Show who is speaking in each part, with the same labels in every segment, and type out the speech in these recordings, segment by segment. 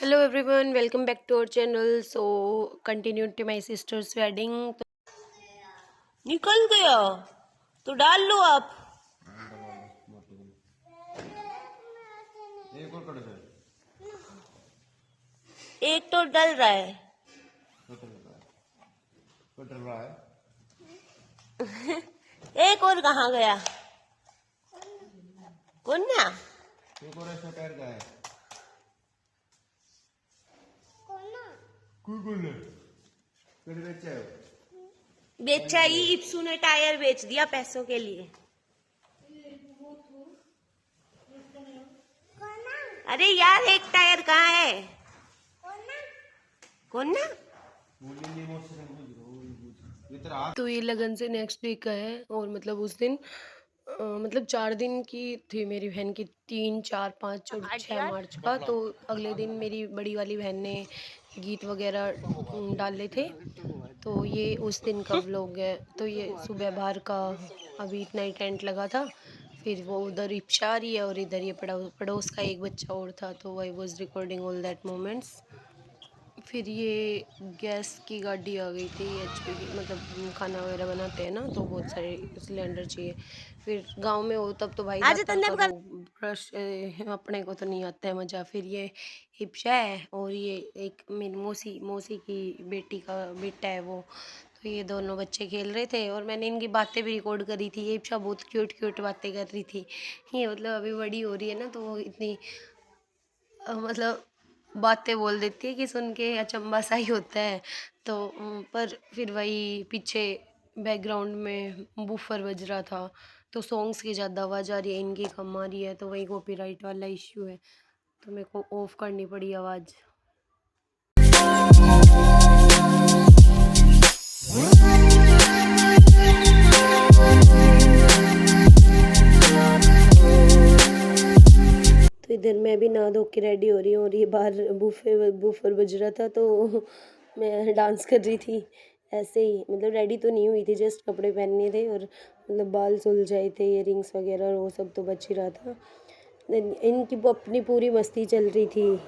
Speaker 1: Hello everyone, welcome back to our channel. So continued to my sister's wedding.
Speaker 2: निकल गया तो डाल लो आप। एक तो डल रहा है। एक और कहाँ गया? कौन ना?
Speaker 3: एक और ऐसा पैर गया है। कौन है? फिर बेचा है।
Speaker 2: बेचा ही, इप्सू ने टायर बेच दिया पैसों के लिए। अरे यार एक टायर कहाँ है? कौन ना?
Speaker 1: तो ये लगन से नेक्स्ट डे का है और मतलब उस दिन मतलब 4 दिन की थी मेरी बहन की, 3, 4, 5 और 6 मार्च का। तो अगले दिन मेरी बड़ी वाली बहन ने गीत वगैरह डाले थे। तो ये उस दिन का व्लॉग है। तो ये सुबह बाहर का अभी इतना ही टेंट लगा था, फिर वो उधर इप्शा आ रही है और इधर ये पड़ोस का एक बच्चा और था। तो I was recording all that moments. फिर ये गैस की गाड़ी आ गई थी एचपी की, मतलब खाना वगैरह बनाते हैं ना, तो बहुत सारे सिलेंडर चाहिए। फिर गांव में हो तब तो भाई
Speaker 2: आज
Speaker 1: दातर
Speaker 2: तंदे
Speaker 1: करो ब्रश, अपने को तो नहीं आता है मज़ा। फिर ये हिप्शा है और ये एक मेरी मौसी मौसी की बेटी का बेटा है वो। तो ये दोनों बच्चे खेल रहे थे और मैंने इनकी बातें भी रिकॉर्ड करी थी। ये हिप्शा बहुत क्यूट क्यूट बातें कर रही थी। ये मतलब अभी बड़ी हो रही है ना, तो वो इतनी मतलब बातें बोल देती है कि सुन के अचंभा सा ही होता है। तो पर फिर वही पीछे बैकग्राउंड में बूफर बज रहा था, तो सॉन्ग्स की ज़्यादा आवाज़ आ रही है, इनकी कम आ रही है, तो वही कॉपीराइट वाला इश्यू है। तो मेरे को ऑफ करनी पड़ी आवाज़। तो इधर मैं भी नहा धो के रेडी हो रही हूँ और ये बाहर बूफर बज रहा था, तो मैं डांस कर रही थी ऐसे ही। मतलब रेडी तो नहीं हुई थी, जस्ट कपड़े पहनने थे और मतलब बाल सुलझाए थे, इयररिंग्स वगैरह और वो सब तो बच ही रहा था। इनकी अपनी पूरी मस्ती चल रही थी।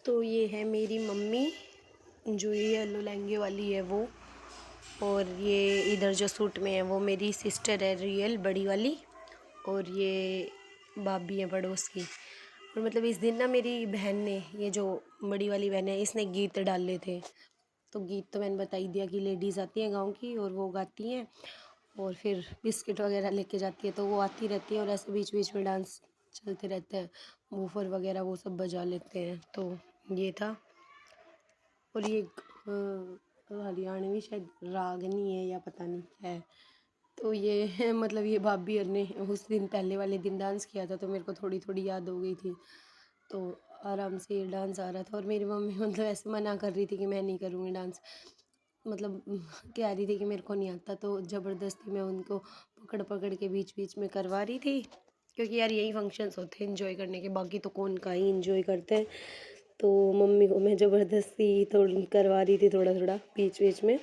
Speaker 1: तो ये है मेरी मम्मी, जो ये येलो लहंगे वाली है वो। और ये इधर जो सूट में है वो मेरी सिस्टर है, रियल बड़ी वाली। और ये भाभी है पड़ोस की। और मतलब इस दिन ना मेरी बहन ने, ये जो बड़ी वाली बहन है, इसने गीत डाले थे। तो गीत तो मैंने बता ही दिया कि लेडीज़ आती हैं गांव की और वो गाती हैं और फिर बिस्किट वगैरह लेके जाती है, तो वो आती रहती है और ऐसे बीच बीच में डांस चलते रहते हैं। बूफर वगैरह वो सब बजा लेते हैं। तो ये था। और ये हरियाणवी शायद रागनी है या पता नहीं क्या है। तो ये मतलब ये भाभी ने उस दिन पहले वाले दिन डांस किया था, तो मेरे को थोड़ी थोड़ी याद हो गई थी। तो आराम से डांस आ रहा था। और मेरी मम्मी मतलब ऐसे मना कर रही थी कि मैं नहीं करूँगी डांस, मतलब कह रही थी कि मेरे को नहीं आता, तो ज़बरदस्ती मैं उनको पकड़ पकड़ के बीच बीच में करवा रही थी, क्योंकि यार यही फंक्शंस होते हैं एंजॉय करने के, बाकी तो कौन का ही एंजॉय करते हैं। तो मम्मी को मैं ज़बरदस्ती थोड़ी करवा रही थी, थोड़ा थोड़ा बीच बीच में।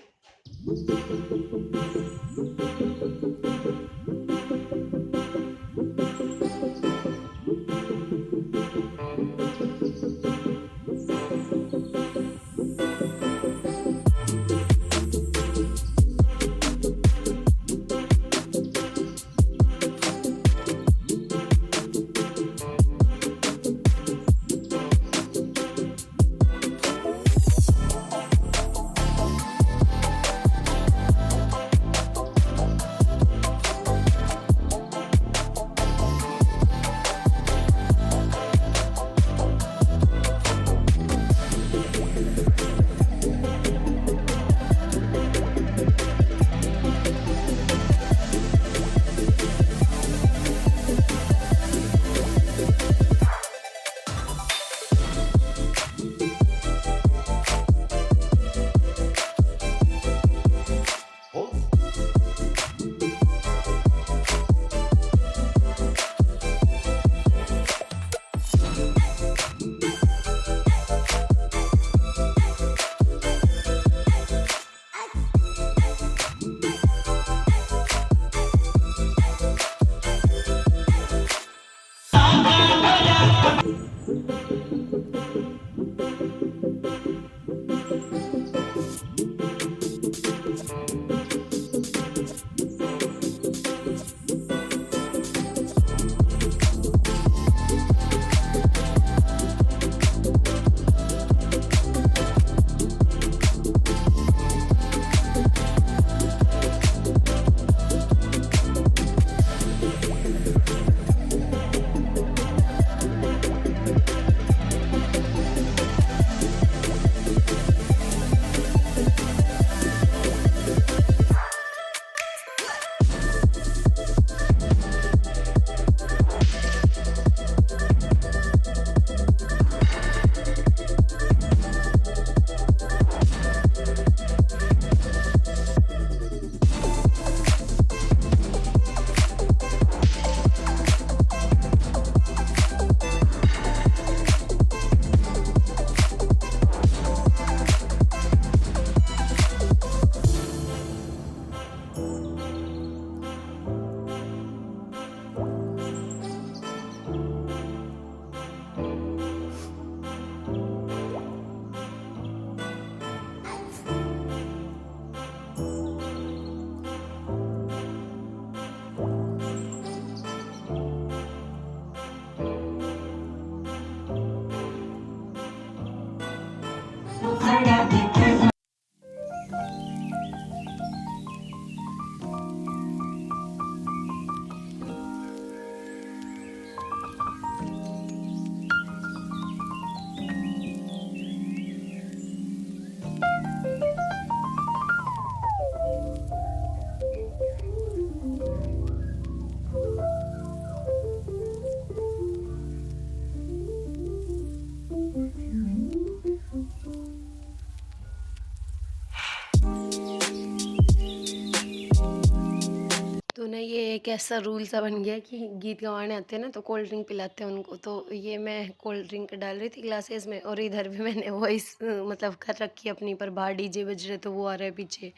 Speaker 1: तो ना ये एक ऐसा रूल सा बन गया कि गीत गवाने आते हैं ना तो कोल्ड ड्रिंक पिलाते हैं उनको। तो ये मैं कोल्ड ड्रिंक डाल रही थी ग्लासेस में, और इधर भी मैंने वॉइस मतलब कर रखी है अपनी, पर बाहर डीजे बज रहे तो वो आ रहा है पीछे,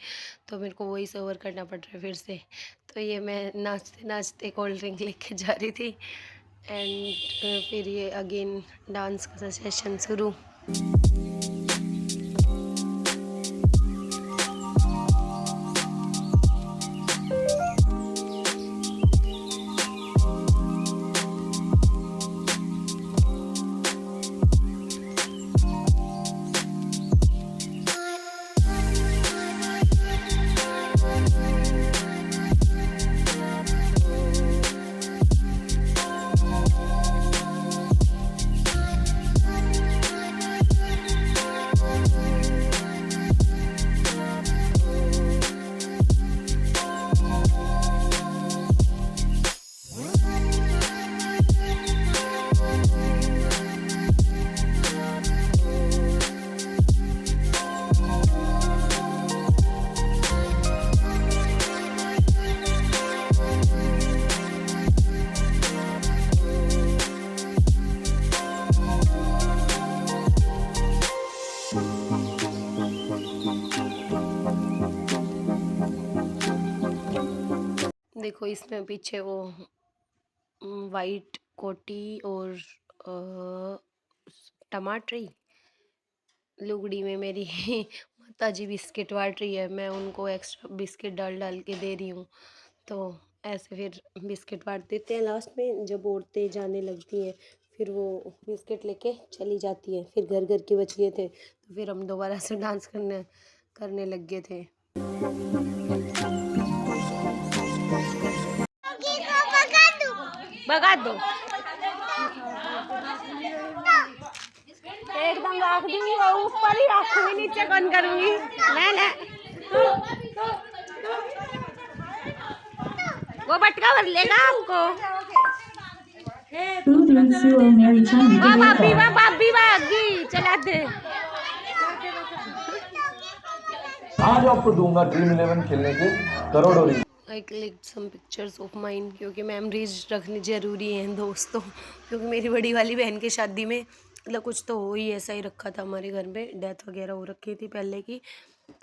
Speaker 1: तो मेरे को वॉइस ओवर करना पड़ रहा है फिर से। तो ये मैं नाचते नाचते कोल्ड ड्रिंक लेके जा रही थी, एंड फिर ये अगेन डांस का सेशन शुरू। देखो इसमें पीछे वो वाइट कोटी और टमाटरी लुगड़ी में मेरी माता जी बिस्किट बांट रही है, मैं उनको एक्स्ट्रा बिस्किट डाल डाल के दे रही हूँ। तो ऐसे फिर बिस्किट बांट देते हैं लास्ट में, जब औरतें जाने लगती हैं फिर वो बिस्किट लेके चली जाती है। फिर घर घर के बच गए थे तो फिर हम दोबारा से डांस करने लग गए थे।
Speaker 2: भगा दो, एकदम रख दूंगी, वो ऊपर ही रखूंगी, नीचे कौन करूंगी। ले वो बटका भर लेगा आपको। भाभी भागी चला दे।
Speaker 4: आज आपको दूंगा ड्रीम 11 खेलने के करोड़ों।
Speaker 1: I click some pictures of mine, क्योंकि मेमोरीज रखनी ज़रूरी हैं दोस्तों। क्योंकि मेरी बड़ी वाली बहन की शादी में मतलब कुछ तो हो ही ऐसा ही रखा था हमारे घर में, डेथ वगैरह हो रखी थी पहले की।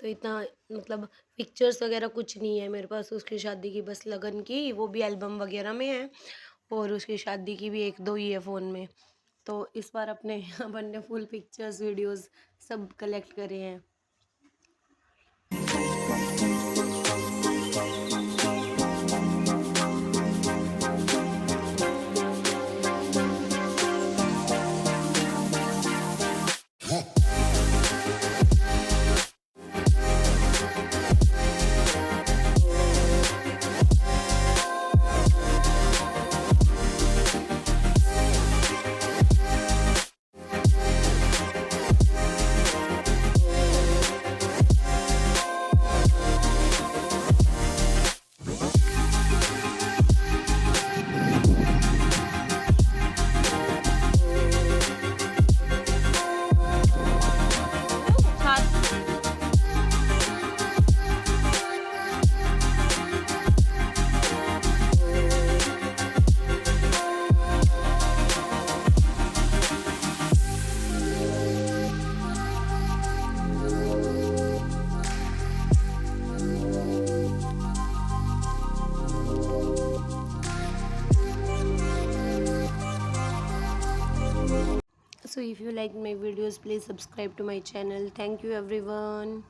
Speaker 1: तो इतना मतलब पिक्चर्स वगैरह कुछ नहीं है मेरे पास उसकी शादी की, बस लगन की वो भी एल्बम वगैरह में है, और उसकी शादी की भी 1-2 ही है फ़ोन में। तो इस बार अपन ने फुल पिक्चर्स वीडियोज़ सब कलेक्ट करे हैं। So if you like my videos, please subscribe to my channel. Thank you everyone.